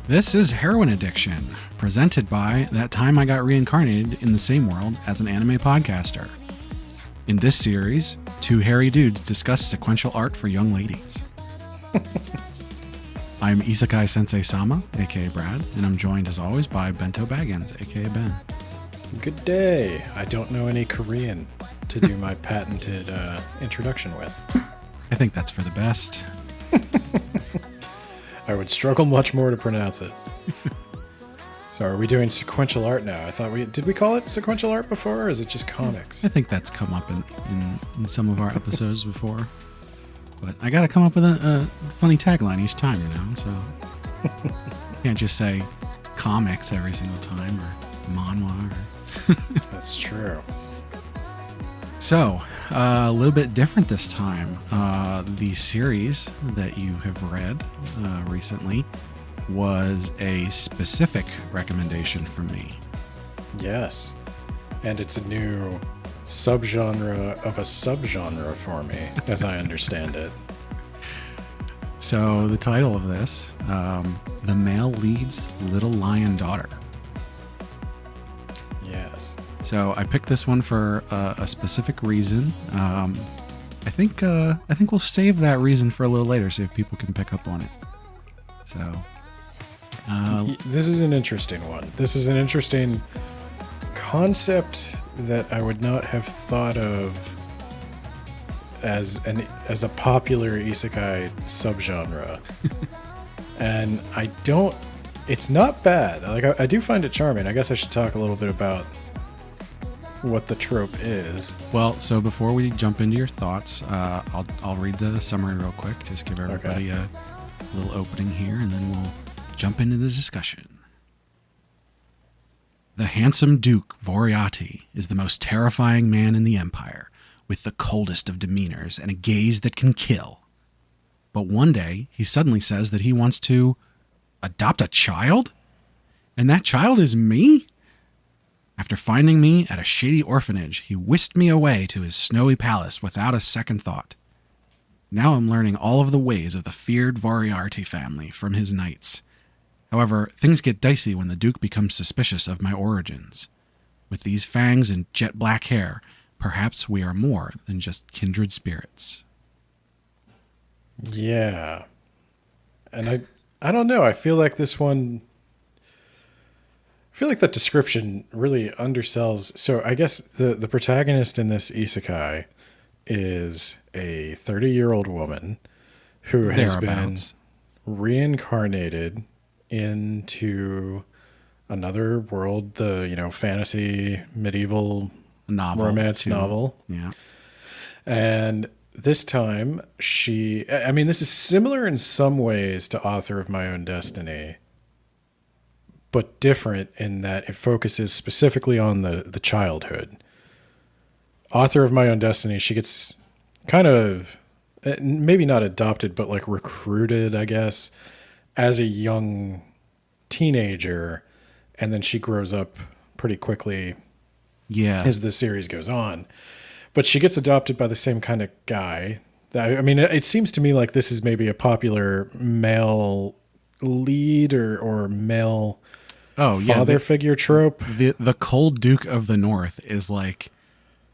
This is Heroine Addiction, presented by That Time I Got Reincarnated in the Same World as an Anime Podcaster. In this series, two hairy dudes discuss sequential art for young ladies. I'm Isekai Sensei-sama, aka Brad, and I'm joined as always by Bento Baggins, aka Ben. Good day. I don't know any Korean to do my patented introduction with. I think that's for the best. I would struggle much more to pronounce it. So are we doing sequential art now? I thought did we call it sequential art before, or is it just comics? I think that's come up in some of our episodes before. But I gotta come up with a funny tagline each time, you know, so you can't just say comics every single time or manhwa. That's true. So, a little bit different this time. The series that you have read recently was a specific recommendation from me. Yes. And it's a new subgenre of a subgenre for me, as I understand it. So, the title of this, The Male Lead's Little Lion Daughter. Yes. So I picked this one for a specific reason. I think we'll save that reason for a little later, see if people can pick up on it. So this is an interesting one. This is an interesting concept that I would not have thought of as a popular isekai subgenre. And it's not bad. Like I do find it charming. I guess I should talk a little bit about what the trope is. Well, so before we jump into your thoughts, I'll read the summary real quick. Just give everybody a little opening here, and then we'll jump into the discussion. The handsome Duke Voriati is the most terrifying man in the Empire, with the coldest of demeanors and a gaze that can kill. But one day, he suddenly says that he wants to adopt a child? And that child is me? After finding me at a shady orphanage, he whisked me away to his snowy palace without a second thought. Now I'm learning all of the ways of the feared Voriarty family from his knights. However, things get dicey when the Duke becomes suspicious of my origins. With these fangs and jet black hair, perhaps we are more than just kindred spirits. Yeah. And I don't know. I feel like this one... I feel like that description really undersells. So I guess the protagonist in this isekai is a 30-year-old woman who has been reincarnated into another world, the fantasy medieval romance novel. Yeah. And this time this is similar in some ways to Author of My Own Destiny, but different in that it focuses specifically on the childhood. Author of My Own Destiny, she gets kind of, maybe not adopted, but like recruited, I guess, as a young teenager, and then she grows up pretty quickly as the series goes on. But she gets adopted by the same kind of guy. It seems to me like this is maybe a popular male lead or male father figure trope. The cold Duke of the North is like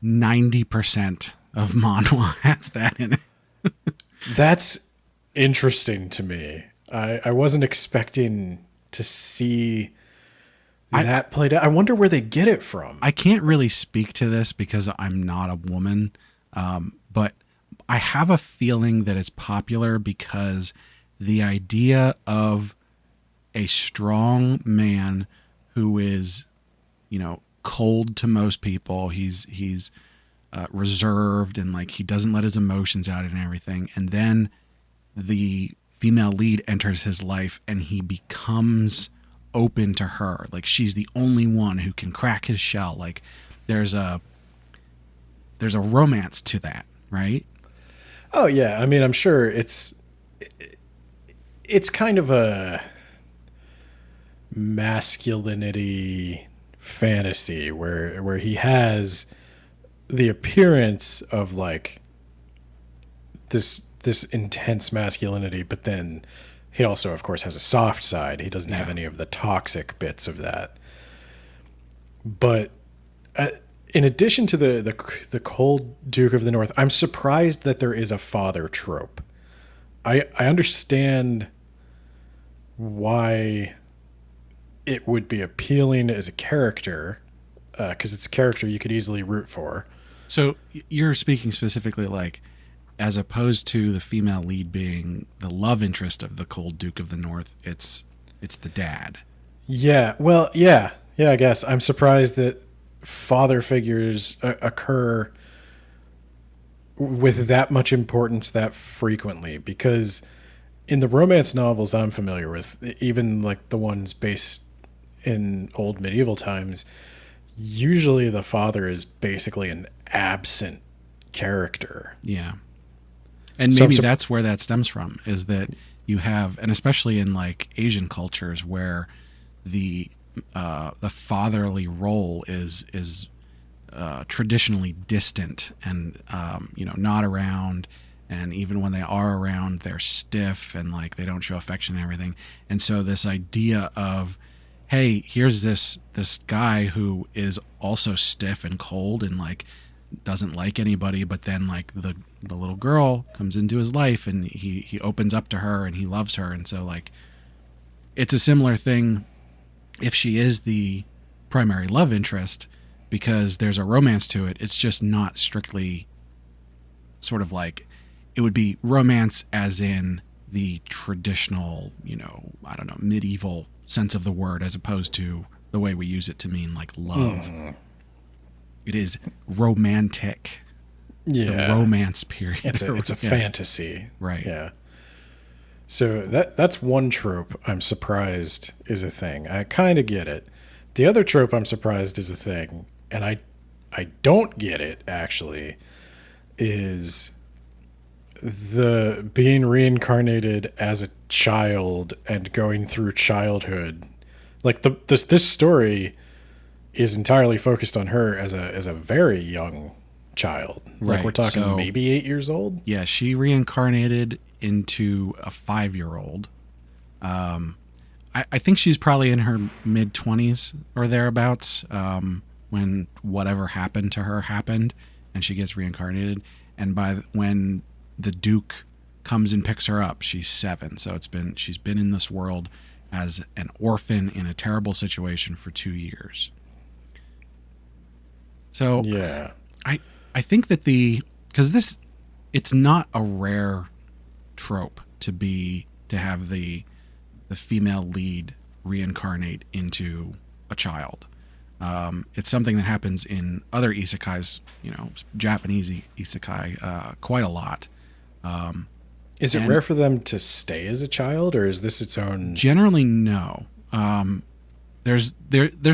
90% of manhwa has that in it. That's interesting to me. I wasn't expecting to see that played out. I wonder where they get it from. I can't really speak to this because I'm not a woman, but I have a feeling that it's popular because the idea of a strong man who is, cold to most people. He's reserved and like he doesn't let his emotions out and everything. And then the female lead enters his life and he becomes open to her. Like she's the only one who can crack his shell. Like there's a romance to that, right? Oh yeah. I'm sure it's kind of a masculinity fantasy where he has the appearance of like this intense masculinity, but then he also, of course, has a soft side. He doesn't have Yeah. any of the toxic bits of that. But in addition to the cold Duke of the North, I'm surprised that there is a father trope. I understand why it would be appealing as a character, because it's a character you could easily root for. So you're speaking specifically like, as opposed to the female lead being the love interest of the cold Duke of the North, it's the dad. Yeah, well, yeah, I guess. I'm surprised that father figures occur with that much importance that frequently, because in the romance novels I'm familiar with, even like the ones based in old medieval times, usually the father is basically an absent character. Yeah. And So I'm maybe sup- that's where that stems from, is that you have, and especially in like Asian cultures where the fatherly role is traditionally distant and not around, and even when they are around they're stiff and like they don't show affection and everything. And so this idea of, hey, here's this guy who is also stiff and cold and like doesn't like anybody, but then like the little girl comes into his life and he opens up to her and he loves her. And so like it's a similar thing if she is the primary love interest, because there's a romance to it. It's just not strictly sort of like, it would be romance as in the traditional, I don't know, medieval sense of the word, as opposed to the way we use it to mean like love. It is romantic. The Yeah, romance period. it's a Yeah. fantasy, Right. Yeah. So that's one trope I'm surprised is a thing. I kind of get it. The other trope I'm surprised is a thing, and I don't get it actually, is the being reincarnated as a child and going through childhood. Like this story is entirely focused on her as a very young child. Like we're Right, talking so- maybe 8 years old. Yeah, she reincarnated into a 5-year-old. I think she's probably in her mid-20s or thereabouts when whatever happened to her happened, and she gets reincarnated. And when the Duke comes and picks her up, she's 7. So she's been in this world as an orphan in a terrible situation for 2 years. So Yeah. I think that because it's not a rare trope to have the female lead reincarnate into a child. It's something that happens in other isekais, Japanese isekai, quite a lot. Is it And- rare for them to stay as a child, or is this its own? Generally, no. There's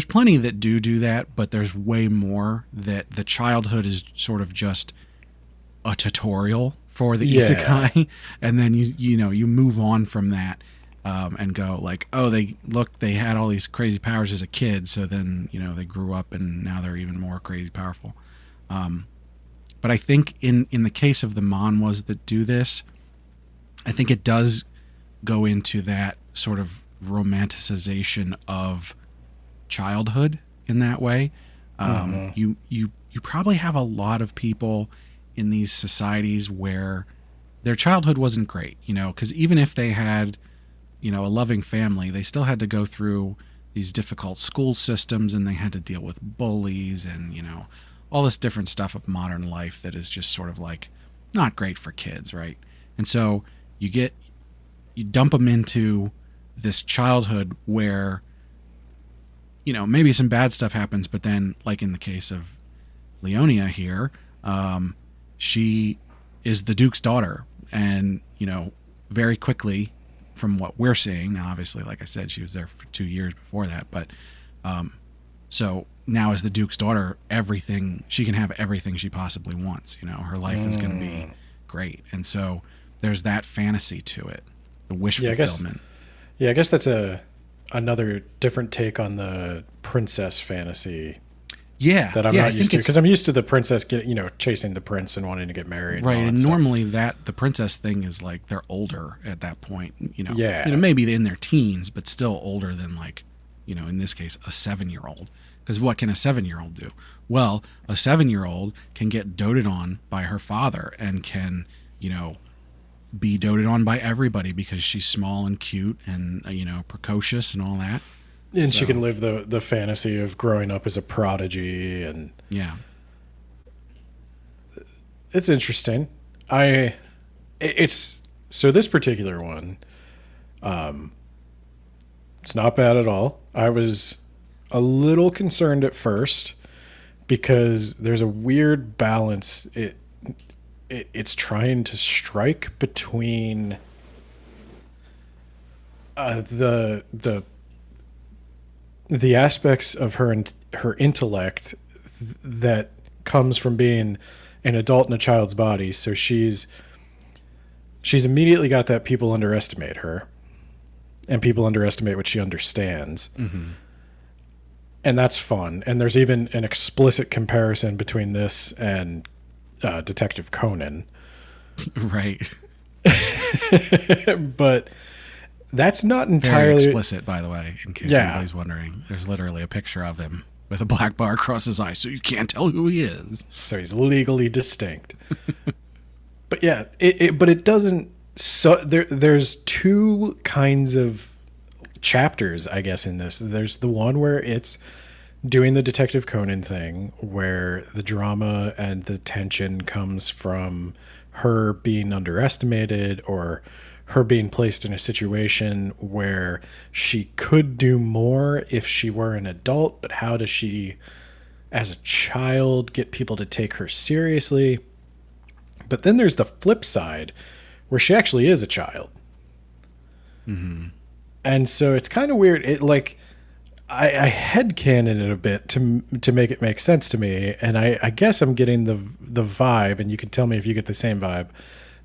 plenty that do that, but there's way more that the childhood is sort of just a tutorial for the Yeah. isekai, and then you move on from that and go like, oh, they had all these crazy powers as a kid, so then they grew up and now they're even more crazy powerful. But I think in the case of the manhwas that do this, I think it does go into that sort of romanticization of childhood in that way. You probably have a lot of people in these societies where their childhood wasn't great, because even if they had, a loving family, they still had to go through these difficult school systems, and they had to deal with bullies and, all this different stuff of modern life that is just sort of like not great for kids, right? And so you dump them into this childhood where, maybe some bad stuff happens, but then, like in the case of Leonia here, she is the Duke's daughter, and very quickly, from what we're seeing now, obviously, like I said, she was there for 2 years before that, but so now as the Duke's daughter, she can have everything she possibly wants. Her life is going to be great, and so there's that fantasy to it, the wish fulfillment. I guess that's another different take on the princess fantasy. Yeah, that I'm yeah, I not used think to, it's because I'm used to the princess getting, chasing the prince and wanting to get married. right. And, all And that stuff. normally the princess thing is like they're older at that point. Yeah. Maybe in their teens, but still older than like, in this case, a 7-year-old. Because what can a 7-year-old do? Well, a 7-year-old can get doted on by her father and can, be doted on by everybody because she's small and cute and precocious and all that. And she So, can live the fantasy of growing up as a prodigy, and yeah. it's interesting. It's so this particular one, it's not bad at all. I was a little concerned at first because there's a weird balance it's trying to strike between the aspects of her intellect that comes from being an adult in a child's body. So she's immediately got that people underestimate her, and people underestimate what she understands. Mm-hmm. And that's fun. And there's even an explicit comparison between this and Detective Conan. Right. But that's not Very entirely explicit, by the way, in case anybody's wondering. There's literally a picture of him with a black bar across his eye, so you can't tell who he is. So he's legally distinct. But yeah, but it doesn't. So there's two kinds of chapters, I guess, in this. There's the one where it's doing the Detective Conan thing, where the drama and the tension comes from her being underestimated, or her being placed in a situation where she could do more if she were an adult, but how does she, as a child, get people to take her seriously? But then there's the flip side, where she actually is a child. Mm-hmm. And so it's kind of weird. It like I headcanon it a bit to make it make sense to me, and I guess I'm getting the vibe, and you can tell me if you get the same vibe,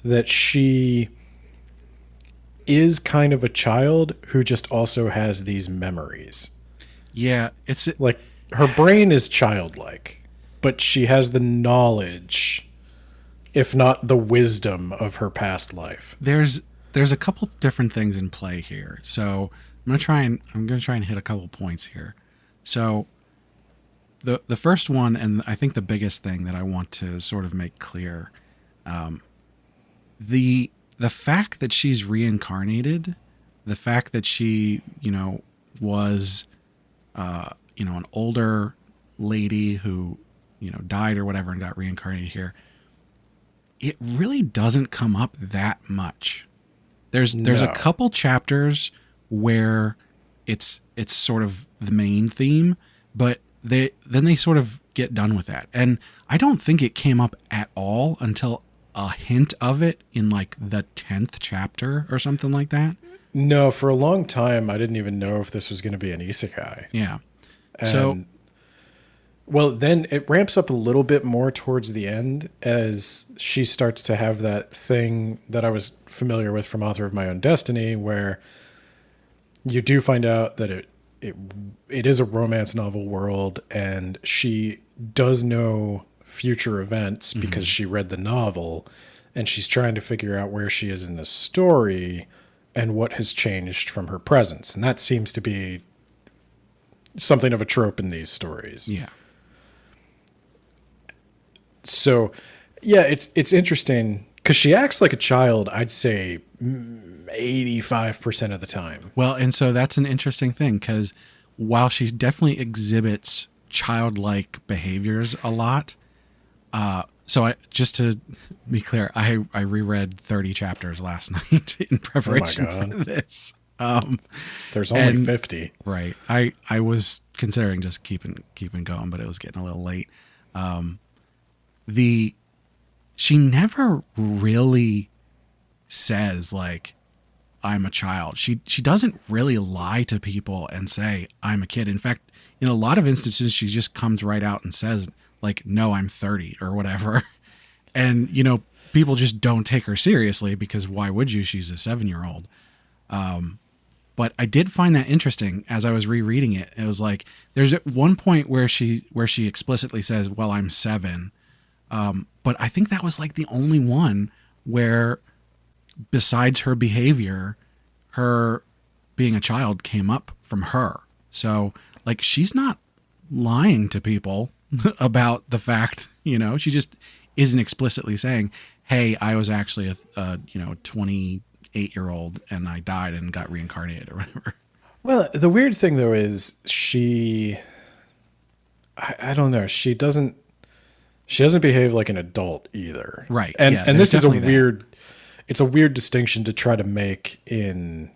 that she is kind of a child who just also has these memories. Yeah, it's Like her brain is childlike, but she has the knowledge, if not the wisdom, of her past life. there's a couple different things in play here. So I'm gonna try and hit a couple points here. So the first one, and I think the biggest thing that I want to sort of make clear, the fact that she's reincarnated, the fact that she was an older lady who died or whatever and got reincarnated here, it really doesn't come up that much. There's a couple chapters where it's sort of the main theme, but they sort of get done with that. And I don't think it came up at all until a hint of it in like the 10th chapter or something like that. No, for a long time I didn't even know if this was going to be an isekai. Yeah. And, well, then it ramps up a little bit more towards the end as she starts to have that thing that I was familiar with from Author of My Own Destiny, where you do find out that it is a romance novel world, and she does know future events because she read the novel, and she's trying to figure out where she is in the story and what has changed from her presence. And that seems to be something of a trope in these stories. Yeah. So, yeah, it's interesting because she acts like a child, I'd say 85% of the time. Well, and so that's an interesting thing, because while she definitely exhibits childlike behaviors a lot, so just to be clear, I reread 30 chapters last night in preparation for this. There's only 50. Right. I was considering just keeping going, but it was getting a little late. She never really says like, I'm a child. She doesn't really lie to people and say I'm a kid. In fact, in a lot of instances, she just comes right out and says like, no, I'm 30 or whatever. And, people just don't take her seriously because why would you? She's a 7-year-old. But I did find that interesting as I was rereading it. It was like there's at one point where she explicitly says, "Well, I'm 7." But I think that was like the only one where, besides her behavior, her being a child came up from her. So like she's not lying to people about the fact, she just isn't explicitly saying, "Hey, I was actually a 28-year-old and I died and got reincarnated," or whatever. Well, the weird thing though is I don't know, she doesn't behave like an adult either. Right. And Yeah, and there's this is definitely it's a weird distinction to try to make in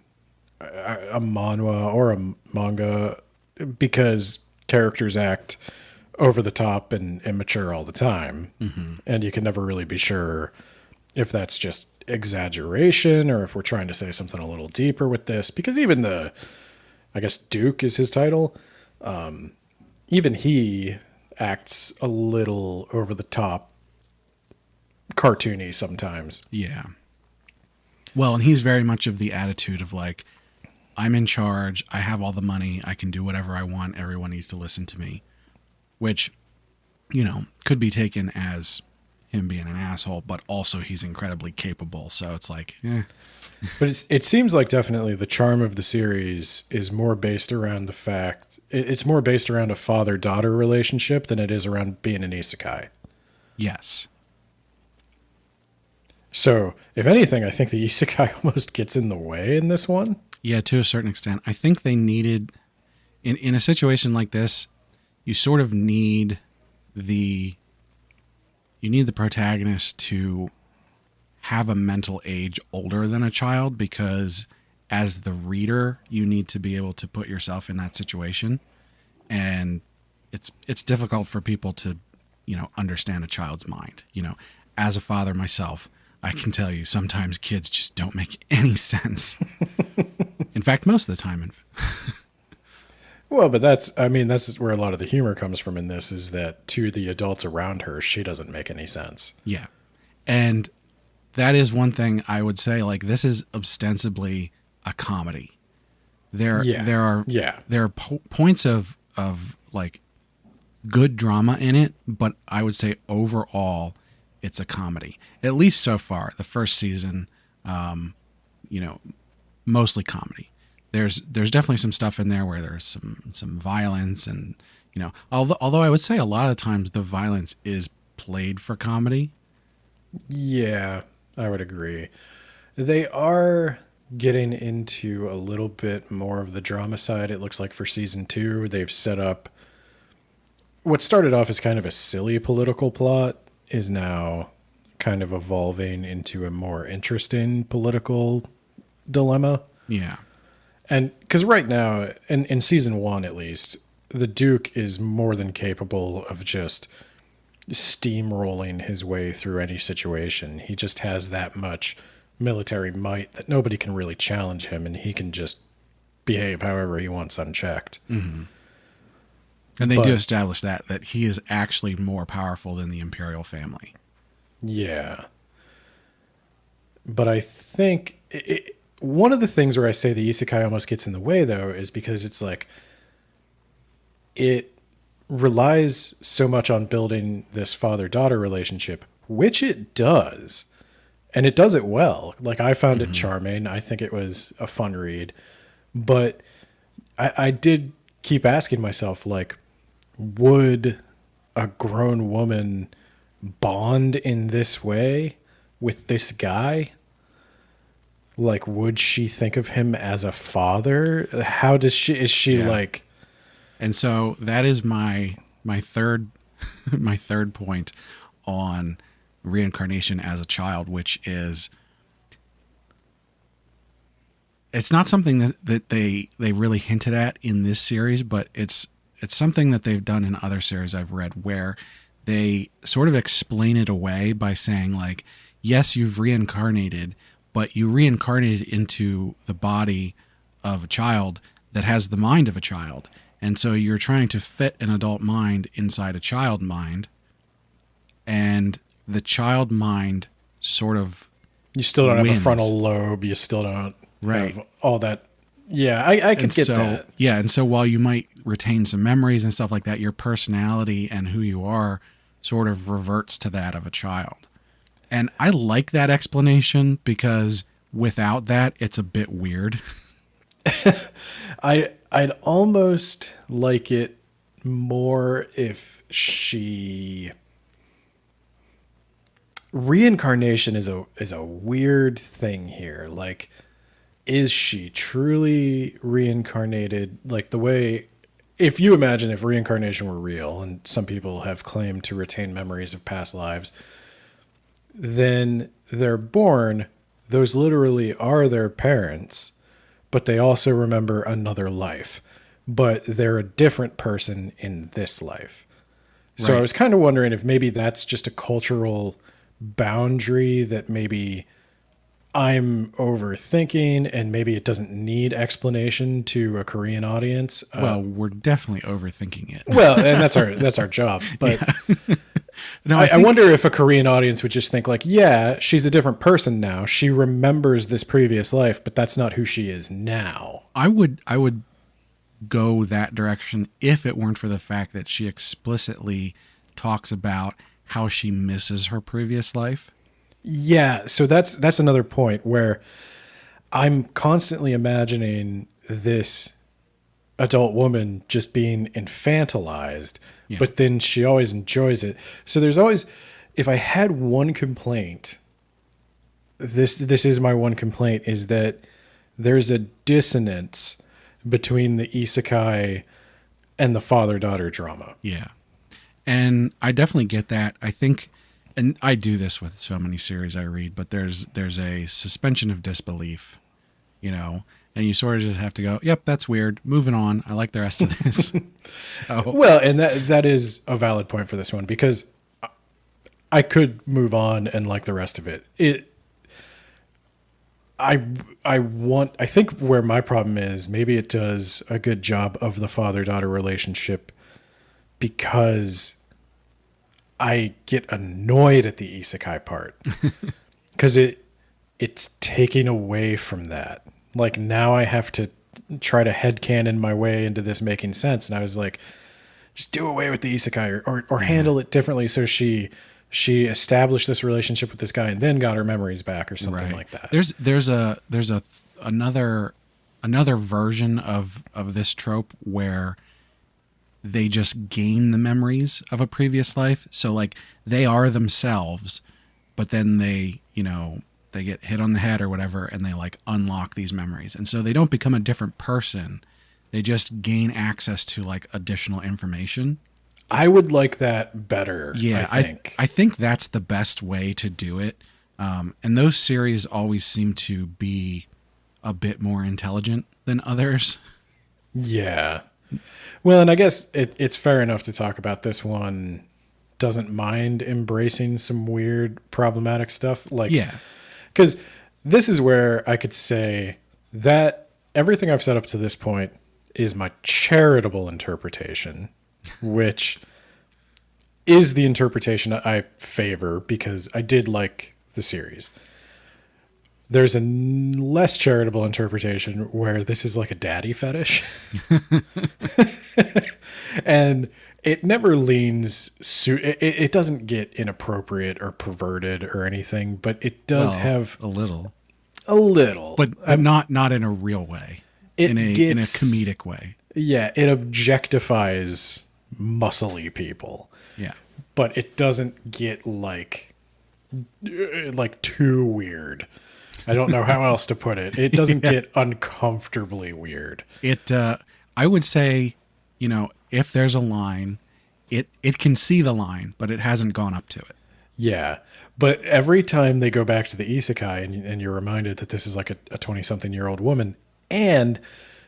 a manhwa or a manga, because characters act over the top and immature all the time. Mm-hmm. And you can never really be sure if that's just exaggeration or if we're trying to say something a little deeper with this, because even I guess Duke is his title. Even he acts a little over the top, cartoony sometimes. Yeah. Well, and he's very much of the attitude of like, I'm in charge. I have all the money. I can do whatever I want. Everyone needs to listen to me, which, could be taken as him being an asshole, but also he's incredibly capable. So it's like, But it seems like definitely the charm of the series is more based around the fact it's more based around a father-daughter relationship than it is around being an isekai. yes. So, if anything, I think the isekai almost gets in the way in this one. Yeah, to a certain extent. I think they needed, in a situation like this, you sort of need the protagonist to have a mental age older than a child, because as the reader, you need to be able to put yourself in that situation. And it's difficult for people to, understand a child's mind. As a father myself, I can tell you sometimes kids just don't make any sense. In fact, most of the time. Well, but that's where a lot of the humor comes from in this, is that to the adults around her, she doesn't make any sense. Yeah. And that is one thing I would say, like, this is ostensibly a comedy. There are points of like good drama in it, but I would say overall it's a comedy. At least so far, the first season, mostly comedy. There's definitely some stuff in there where there's some violence, and although I would say a lot of times the violence is played for comedy. Yeah, I would agree. They are getting into a little bit more of the drama side. It looks like for season 2, they've set up what started off as kind of a silly political plot is now kind of evolving into a more interesting political dilemma. Yeah. And because right now, in season 1 at least, the Duke is more than capable of just steamrolling his way through any situation. He just has that much military might that nobody can really challenge him, and he can just behave however he wants unchecked. Mm-hmm. And they do establish that he is actually more powerful than the imperial family. Yeah. But I think one of the things where I say the isekai almost gets in the way, though, is because it's like it relies so much on building this father-daughter relationship, which it does. And it does it well. Like, I found it charming. I think it was a fun read. But I did keep asking myself, like, would a grown woman bond in this way with this guy? Like, would she think of him as a father? How does is she like... And so that is my third point on reincarnation as a child, which is it's not something that they really hinted at in this series, but it's something that they've done in other series I've read, where they sort of explain it away by saying, like, yes, you've reincarnated, but you reincarnated into the body of a child that has the mind of a child. And so you're trying to fit an adult mind inside a child mind, and the child mind sort of you still don't wins. have a frontal lobe. You still don't have all that Yeah, I can And get so, that. yeah, and so while you might retain some memories and stuff like that, your personality and who you are sort of reverts to that of a child. And I like that explanation because without that, it's a bit weird. I'd almost like it more if she reincarnation is a weird thing here. Like, is she truly reincarnated? Like the way, if you imagine if reincarnation were real, and some people have claimed to retain memories of past lives, then they're born. Those literally are their parents, but they also remember another life. But they're a different person in this life. So I Right. was kind of wondering if maybe that's just a cultural boundary that maybe I'm overthinking and maybe it doesn't need explanation to a Korean audience. Well, we're definitely overthinking it. Well, and that's our job. But No, I think, wonder if a Korean audience would just think like, yeah, she's a different person now. She remembers this previous life, but that's not who she is now. I would go that direction if it weren't for the fact that she explicitly talks about how she misses her previous life. Yeah, so that's another point where I'm constantly imagining this adult woman just being infantilized, Yeah. but then she always enjoys it. So there's always, if I had one complaint, this is my one complaint, is that there's a dissonance between the isekai and the father-daughter drama. Yeah. And I definitely get that. I think, and I do this with so many series I read, but there's a suspension of disbelief, and you sort of just have to go, yep, that's weird. Moving on. I like the rest of this. So, Well, and that is a valid point for this one because I could move on and like the rest of it. I think where my problem is, maybe it does a good job of the father-daughter relationship because I get annoyed at the isekai part because it's taking away from that. Like now I have to try to headcanon my way into this making sense. And I was like, just do away with the isekai or handle it differently. So she established this relationship with this guy and then got her memories back or something right. like that. There's another version of this trope where they just gain the memories of a previous life. So like they are themselves, but then they get hit on the head or whatever and they like unlock these memories. And so they don't become a different person. They just gain access to like additional information. I would like that better. Yeah, I think that's the best way to do it. And those series always seem to be a bit more intelligent than others. Yeah. Well, and I guess it's fair enough to talk about this one doesn't mind embracing some weird problematic stuff. Like, Yeah. because this is where I could say that everything I've said up to this point is my charitable interpretation, which is the interpretation I favor because I did like the series. There's a less charitable interpretation where this is like a daddy fetish. And it never leans, it doesn't get inappropriate or perverted or anything, but it does have a little, but but not in a real way, in a comedic way. Yeah, it objectifies muscly people, Yeah. but it doesn't get like too weird. I don't know how else to put it. It doesn't get uncomfortably weird. I would say, if there's a line, it can see the line, but it hasn't gone up to it. Yeah. But every time they go back to the isekai and you're reminded that this is like a 20-something-year-old woman, and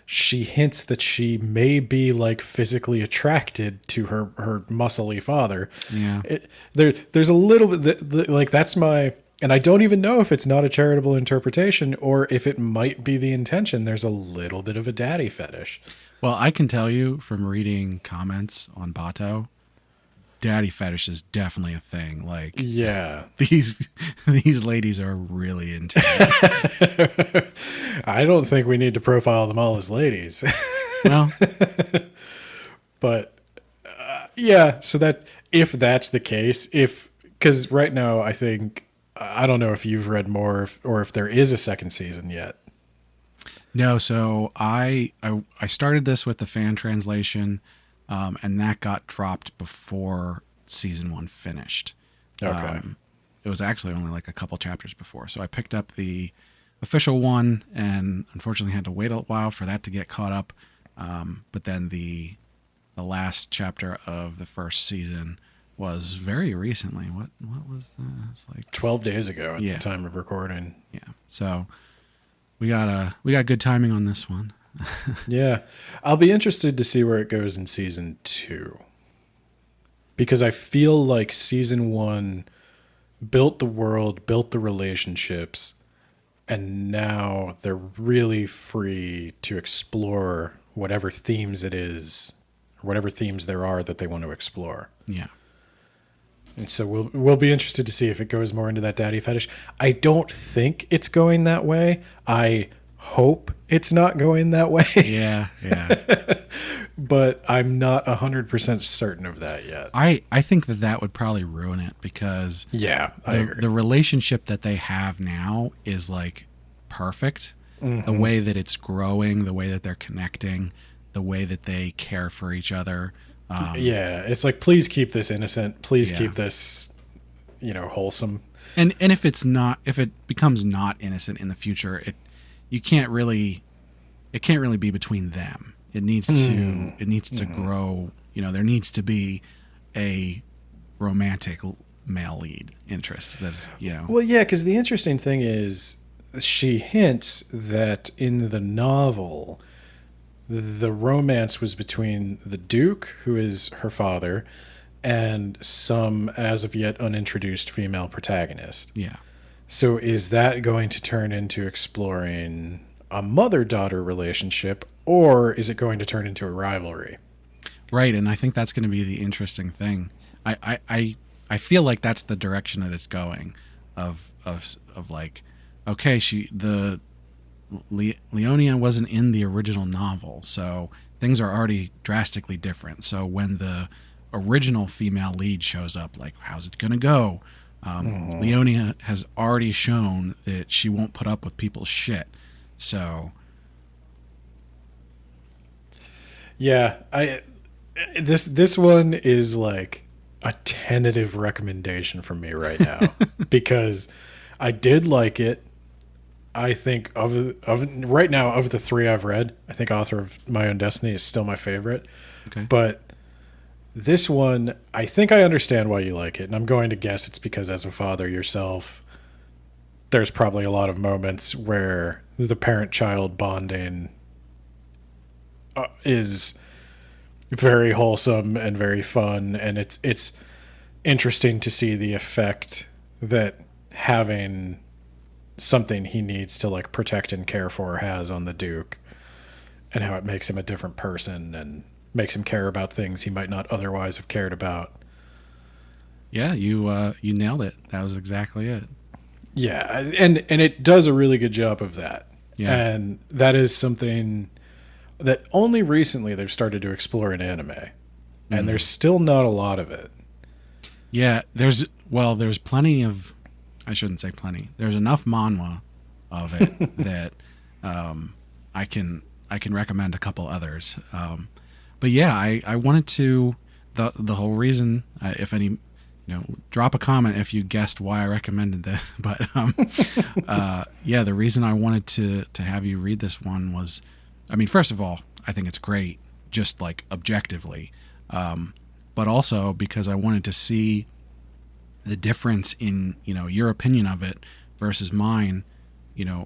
she hints that she may be like physically attracted to her muscly father. Yeah. There's a little bit like that's my, and I don't even know if it's not a charitable interpretation or if it might be the intention. There's a little bit of a daddy fetish. Well, I can tell you from reading comments on Bato, daddy fetish is definitely a thing. Like, Yeah. these ladies are really into it. I don't think we need to profile them all as ladies. Well, But yeah, so that if that's the case, because right now I think I don't know if you've read more or if there is a second season yet. no. So I started this with the fan translation, and that got dropped before season 1 finished. Okay. It was actually only like a couple chapters before. So I picked up the official one and unfortunately had to wait a while for that to get caught up. But then the last chapter of the first season was very recently. What was that? It's like 12 days ago at Yeah. the time of recording. yeah. So we got good timing on this one. Yeah. I'll be interested to see where it goes in season 2. Because I feel like season 1 built the world, built the relationships, and now they're really free to explore whatever themes it is, or whatever themes there are that they want to explore. Yeah. And so we'll be interested to see if it goes more into that daddy fetish. I don't think it's going that way. I hope it's not going that way. Yeah. Yeah. But I'm not 100% certain of that yet. I think that would probably ruin it because Yeah, I agree. the relationship that they have now is like perfect. The way that it's growing, the way that they're connecting, the way that they care for each other. Yeah, it's like, please keep this innocent. Please Yeah. keep this, wholesome. And if it becomes not innocent in the future, it can't really be between them. It needs to grow. There needs to be a romantic male lead interest. That's Well, yeah, because the interesting thing is she hints that in the novel, the romance was between the Duke, who is her father, and some as of yet unintroduced female protagonist. yeah. So is that going to turn into exploring a mother-daughter relationship, or is it going to turn into a rivalry? Right, and I think that's going to be the interesting thing. I feel like that's the direction that it's going, of like, okay, Leonia wasn't in the original novel, so things are already drastically different. So when the original female lead shows up, like, how's it going to go? Leonia has already shown that she won't put up with people's shit. So Yeah, this one is like a tentative recommendation from me right now because I did like it. I think of right now, of the 3 I've read, I think Author of My Own Destiny is still my favorite. okay. But this one, I think I understand why you like it, and I'm going to guess it's because as a father yourself, there's probably a lot of moments where the parent-child bonding is very wholesome and very fun, and it's interesting to see the effect that having something he needs to like protect and care for has on the Duke, and how it makes him a different person and makes him care about things he might not otherwise have cared about. Yeah, you nailed it. That was exactly it. Yeah, and it does a really good job of that. Yeah. And that is something that only recently they've started to explore in anime. And there's still not a lot of it. Yeah, there's plenty of, I shouldn't say plenty. There's enough manhwa of it that I can recommend a couple others. But yeah, I wanted to, the whole reason, if any, drop a comment if you guessed why I recommended this. But yeah, the reason I wanted to have you read this one was, I mean, first of all, I think it's great, just like objectively, but also because I wanted to see the difference in your opinion of it versus mine,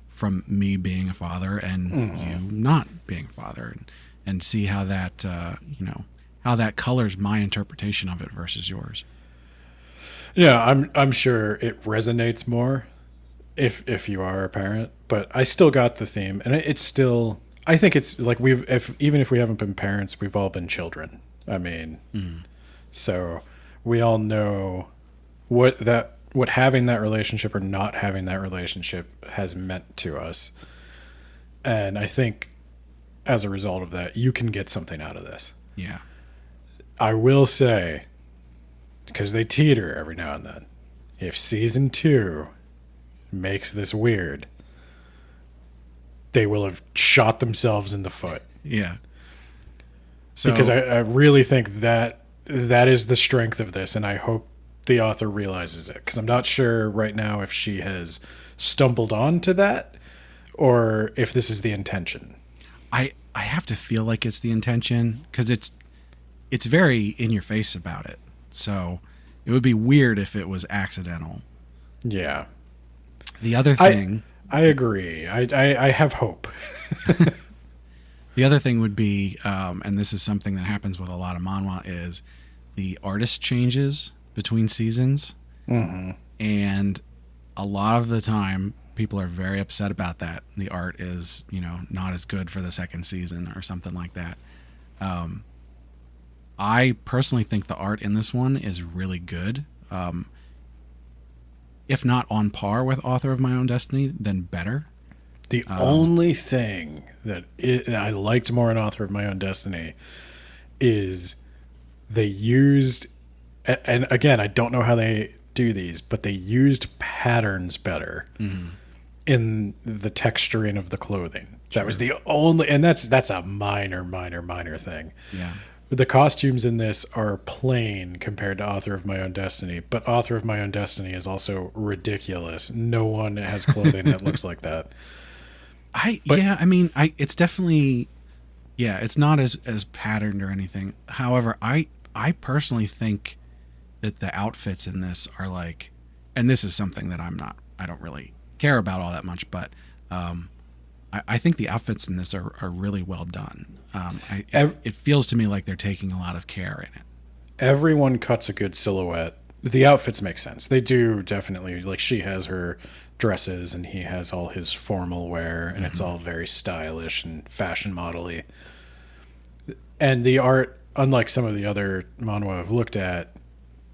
from me being a father and you not being a father, and see how that how that colors my interpretation of it versus yours. Yeah, I'm sure it resonates more if you are a parent, but I still got the theme, and it's still, I think it's like even if we haven't been parents, we've all been children. I mean, so we all know what having that relationship or not having that relationship has meant to us. And I think as a result of that, you can get something out of this. Yeah. I will say, because they teeter every now and then, if season 2 makes this weird, they will have shot themselves in the foot. Yeah. So, Because I really think that is the strength of this, and I hope the author realizes it. Because I'm not sure right now if she has stumbled onto that or if this is the intention. I have to feel like it's the intention, because it's very in your face about it. So it would be weird if it was accidental. Yeah. The other thing... I agree. I have hope. The other thing would be, and this is something that happens with a lot of manhwa, is the artist changes between seasons. Mm-hmm. And a lot of the time, people are very upset about that. The art is, not as good for the second season or something like that. I personally think the art in this one is really good. If not on par with Author of My Own Destiny, then better. The only thing that I liked more in Author of My Own Destiny is they used, and again, I don't know how they do these, but they used patterns better in the texturing of the clothing. Sure. That was the only, and that's a minor thing. Yeah. The costumes in this are plain compared to Author of My Own Destiny, but Author of My Own Destiny is also ridiculous. No one has clothing that looks like that. It's definitely, it's not as patterned or anything. However, I personally think that the outfits in this are like, and this is something that I don't really care about all that much, but I think the outfits in this are really well done. It feels to me like they're taking a lot of care in it. Everyone cuts a good silhouette. The outfits make sense. They do definitely. Like, she has her dresses and he has all his formal wear, and it's all very stylish and fashion model-y. And the art, unlike some of the other manhwa I've looked at,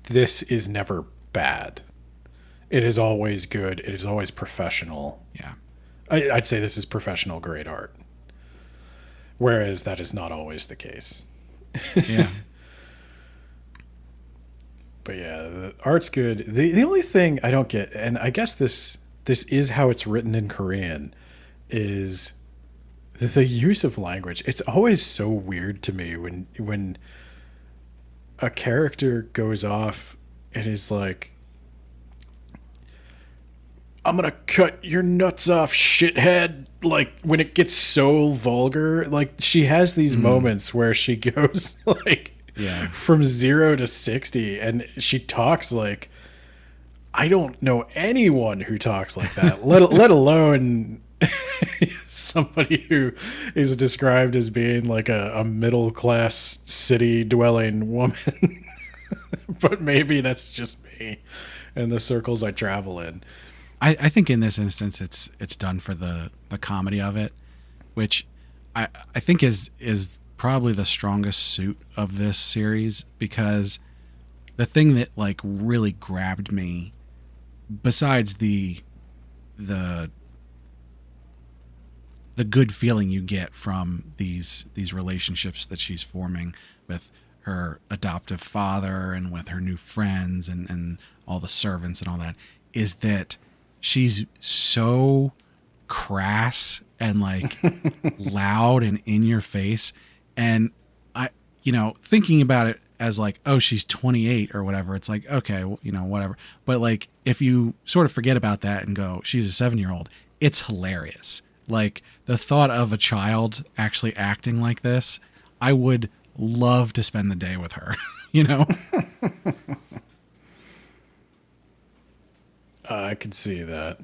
this is never bad. It is always good. It is always professional. Yeah. I'd say this is professional grade art. Whereas that is not always the case. Yeah. But yeah, the art's good. The only thing I don't get, and I guess this is how it's written in Korean, is the use of language. It's always so weird to me when a character goes off and is like, "I'm gonna cut your nuts off, shithead." Like, when it gets so vulgar, like, she has these moments where she goes like from 0 to 60, and she talks like, I don't know anyone who talks like that, let alone somebody who is described as being like a middle class city dwelling woman. But maybe that's just me and the circles I travel in. I think in this instance it's done for the comedy of it, which I think is probably the strongest suit of this series, because the thing that like really grabbed me, besides the good feeling you get from these relationships that she's forming with her adoptive father and with her new friends and all the servants and all that, is that she's so crass and like loud and in your face. And I, thinking about it as like, oh, she's 28 or whatever, it's like, okay, well, whatever. But like, if you sort of forget about that and go, she's a 7-year-old, it's hilarious. Like, the thought of a child actually acting like this, I would love to spend the day with her, I could see that.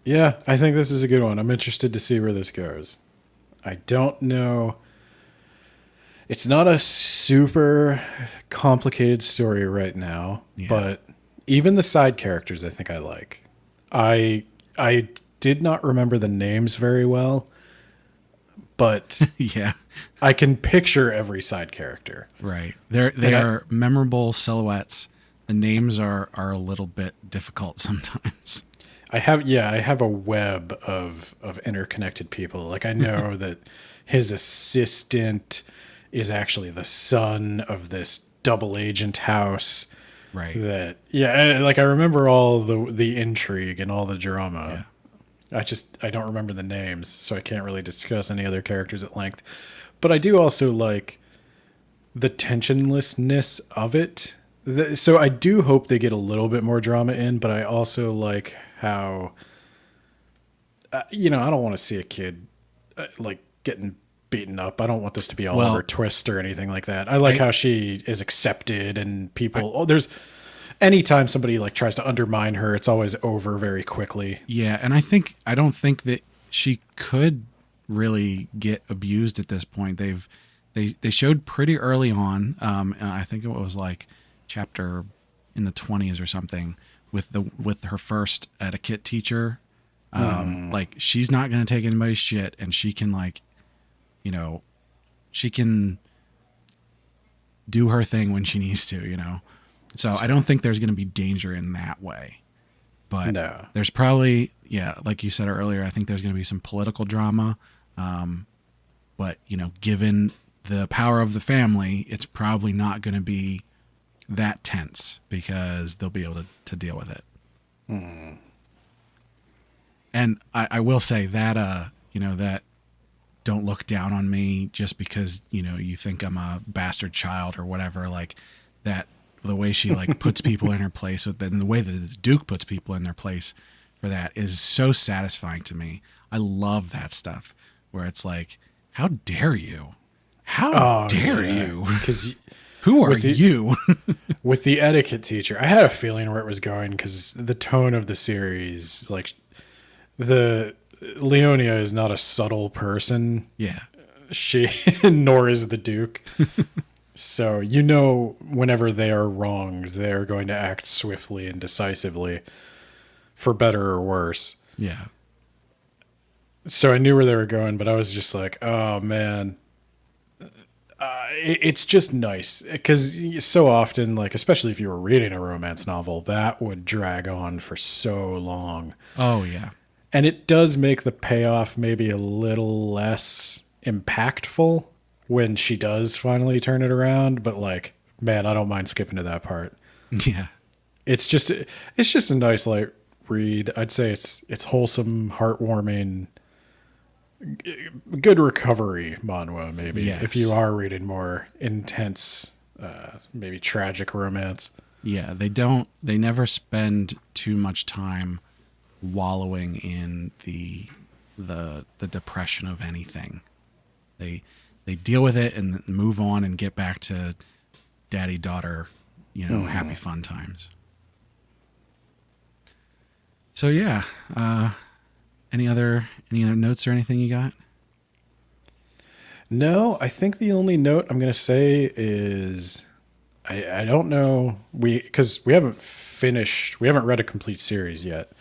Yeah, I think this is a good one. I'm interested to see where this goes. I don't know. It's not a super complicated story right now, but even the side characters I think I like. I did not remember the names very well, but Yeah, I can picture every side character. right. They are memorable silhouettes. The names are a little bit difficult sometimes. I have a web of interconnected people. Like I know that his assistant is actually the son of this double agent house. Right. That like I remember all the intrigue and all the drama. Yeah. I don't remember the names, so I can't really discuss any other characters at length. But I do also like the tensionlessness of it. So I do hope they get a little bit more drama in, but I also like how, I don't want to see a kid like getting beaten up. I don't want this to be Oliver Twist or anything like that. I like how she is accepted and people, there's anytime somebody like tries to undermine her, it's always over very quickly. Yeah. And I don't think that she could really get abused at this point. They showed pretty early on. I think it was like chapter in the 20s or something with her first etiquette teacher. Like she's not going to take anybody's shit, and she can she can do her thing when she needs to, So I don't think there's going to be danger in that way. But no. There's probably, like you said earlier, I think there's going to be some political drama. But, given the power of the family, it's probably not going to be that tense because they'll be able to deal with it. And I will say that, that don't look down on me just because, you think I'm a bastard child or whatever, like that, the way she like puts people in her place and the way that the Duke puts people in their place for that is so satisfying to me. I love that stuff where it's like, how dare you? How dare you? Because who are you? With the etiquette teacher, I had a feeling where it was going because the tone of the series, like the Leonia is not a subtle person. Yeah. She, nor is the Duke. So, whenever they are wronged, they're going to act swiftly and decisively for better or worse. Yeah. So I knew where they were going, but I was just like, oh man, it's just nice because so often, like, especially if you were reading a romance novel, that would drag on for so long. Oh yeah. And it does make the payoff maybe a little less impactful when she does finally turn it around. But like, man, I don't mind skipping to that part. Yeah. It's just a nice light read. I'd say it's wholesome, heartwarming, good recovery manhwa, maybe. Yes. If you are reading more intense, maybe tragic romance. Yeah, they never spend too much time wallowing in the depression of anything. They deal with it and move on and get back to daddy daughter, happy fun times. So yeah, any other notes or anything you got? No, I think the only note I'm going to say is I don't know, because we haven't read a complete series yet,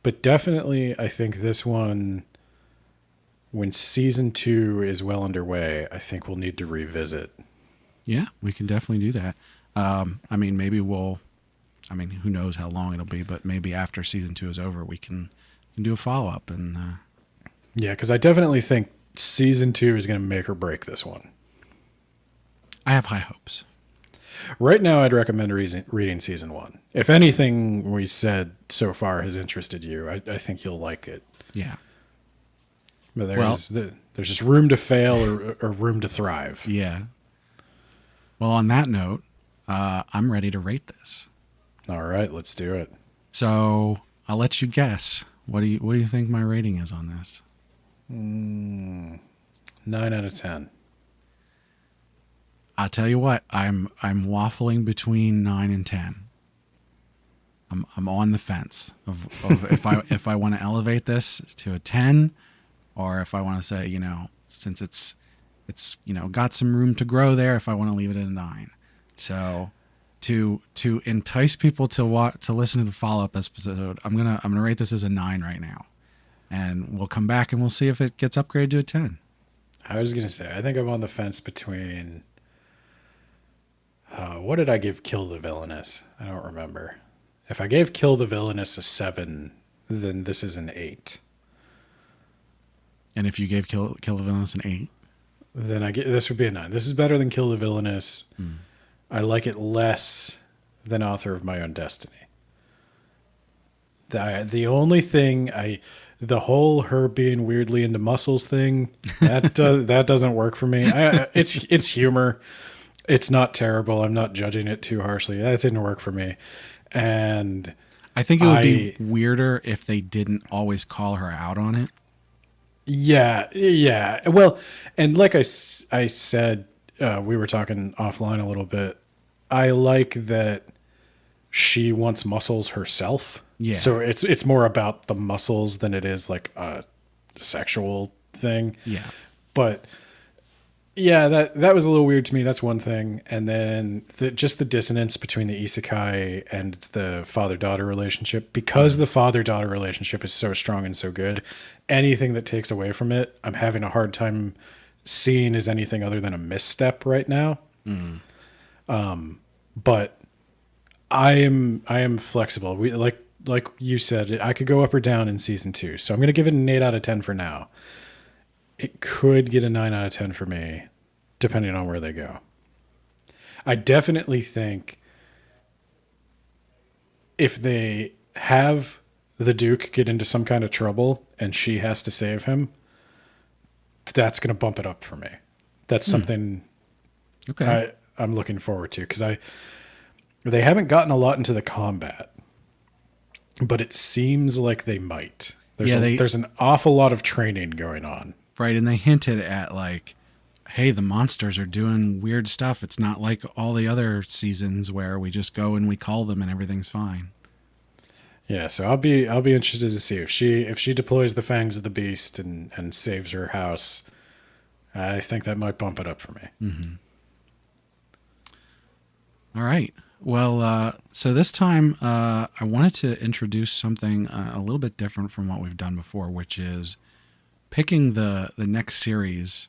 but definitely I think this one, when season 2 is well underway, I think we'll need to revisit. Yeah, we can definitely do that. Who knows how long it'll be, but maybe after season 2 is over, we can do a follow up and. Yeah, because I definitely think season 2 is going to make or break this one. I have high hopes. Right now, I'd recommend reading season 1. If anything we said so far has interested you, I think you'll like it. Yeah. But there's just room to fail or room to thrive. Yeah. Well, on that note, I'm ready to rate this. All right, let's do it. So I'll let you guess. What do you think my rating is on this? 9 out of 10. I'll tell you what, I'm waffling between 9 and 10. I'm on the fence of if I want to elevate this to a 10, or if I want to say, since it's got some room to grow there, if I want to leave it at a 9. So to entice people to listen to the follow-up episode, I'm gonna rate this as a 9 right now, and we'll come back and we'll see if it gets upgraded to a 10. I was gonna say, I think I'm on the fence between. What did I give Kill the Villainous? I don't remember. If I gave Kill the Villainous a 7, then this is an 8. And if you gave Kill the Villainous an 8? Then this would be a 9. This is better than Kill the Villainous. I like it less than Author of My Own Destiny. The only thing the whole her being weirdly into muscles thing, that doesn't work for me. It's humor. It's not terrible. I'm not judging it too harshly. That didn't work for me. And I think it would be weirder if they didn't always call her out on it. Yeah. Well, and like I said, we were talking offline a little bit. I like that she wants muscles herself. Yeah. So it's more about the muscles than it is like a sexual thing. Yeah. But yeah, that was a little weird to me. That's one thing. And then just the dissonance between the isekai and the father-daughter relationship. Because the father-daughter relationship is so strong and so good, anything that takes away from it, I'm having a hard time seeing as anything other than a misstep right now. But I am flexible. We like you said, I could go up or down in season 2. So I'm going to give it an 8 out of 10 for now. It could get a 9 out of 10 for me, depending on where they go. I definitely think if they have the Duke get into some kind of trouble and she has to save him, that's going to bump it up for me. That's something I'm looking forward to, because they haven't gotten a lot into the combat, but it seems like they might. There's an awful lot of training going on. Right, and they hinted at like, hey, the monsters are doing weird stuff. It's not like all the other seasons where we just go and we call them and everything's fine. Yeah, so I'll be interested to see if she deploys the fangs of the beast and saves her house. I think that might bump it up for me. Mm-hmm. All right. Well, so this time I wanted to introduce something a little bit different from what we've done before, which is picking the next series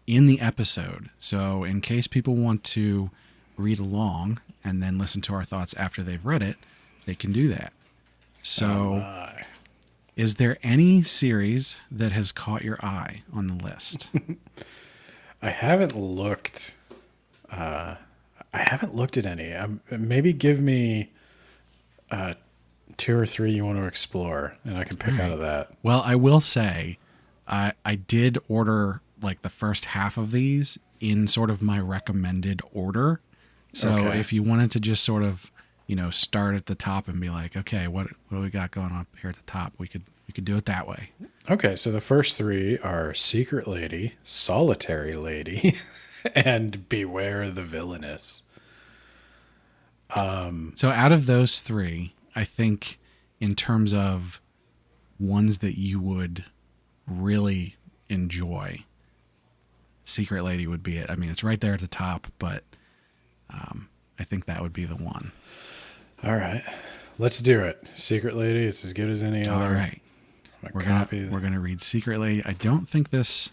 in the episode. So in case people want to read along and then listen to our thoughts after they've read it, they can do that. So is there any series that has caught your eye on the list? I haven't looked. I haven't looked at any. Maybe give me 2 or 3 you want to explore, and I can pick out of that. Well, I will say, I did order like the first half of these in sort of my recommended order. So if you wanted to just sort of, start at the top and be like, okay, what do we got going on here at the top? We could do it that way. Okay, so the first 3 are Secret Lady, Solitary Lady, and Beware the Villainous. So out of those 3, I think in terms of ones that you would really enjoy, Secret Lady would be it. I mean, it's right there at the top, but I think that would be the one. All right, let's do it. Secret Lady, it's as good as any other. All right, we're gonna read Secret Lady. I don't think this.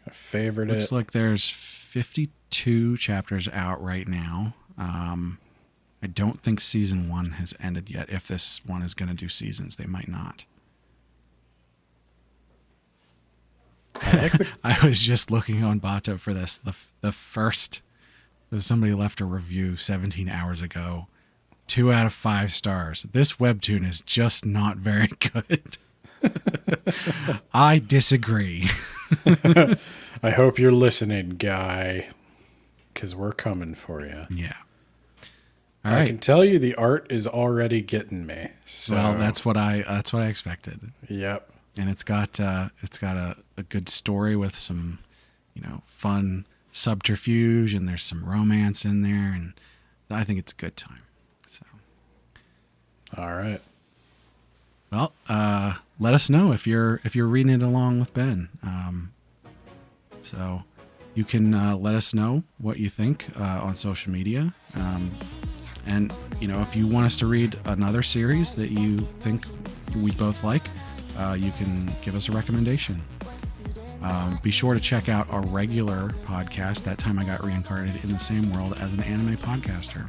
I favored looks like there's 52 chapters out right now. I don't think season 1 has ended yet. If this one is going to do seasons, they might not. I was just looking on Bento for this. The first, somebody left a review 17 hours ago. 2 out of 5 stars. This webtoon is just not very good. I disagree. I hope you're listening, guy, because we're coming for you. Yeah. All right. I can tell you the art is already getting me. So. Well, that's what I expected. Yep. And it's got a good story with some, fun subterfuge, and there's some romance in there, and I think it's a good time. So. All right. Well, let us know if you're reading it along with Ben. So you can let us know what you think on social media. And, if you want us to read another series that you think we both like, you can give us a recommendation. Be sure to check out our regular podcast, That Time I Got Reincarnated in the Same World as an Anime Podcaster.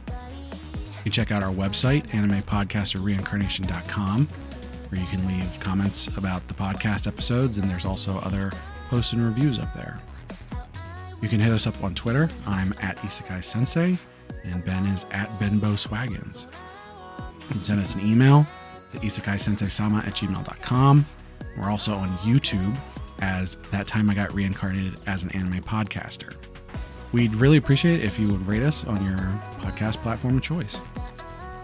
You can check out our website, animepodcasterreincarnation.com, where you can leave comments about the podcast episodes, and there's also other posts and reviews up there. You can hit us up on Twitter. I'm at Isekai Sensei, and Ben is at BenboSwaggins. You can send us an email to isekai-sensei-sama at gmail.com. We're also on YouTube as That Time I Got Reincarnated as an Anime Podcaster. We'd really appreciate it if you would rate us on your podcast platform of choice.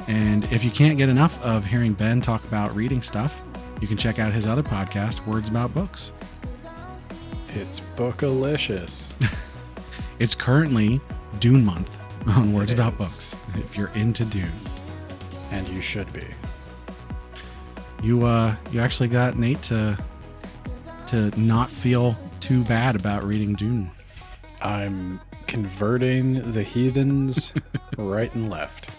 And if you can't get enough of hearing Ben talk about reading stuff, you can check out his other podcast, Words About Books. It's bookalicious. It's currently Dune Month on Words About Books, if you're into Dune. And you should be. You actually got Nate to not feel too bad about reading Dune. I'm converting the heathens right and left.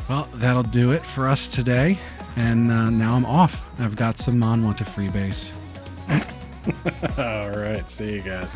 Well, that'll do it for us today. And now I'm off. I've got some manhwa to freebase. All right. See you guys.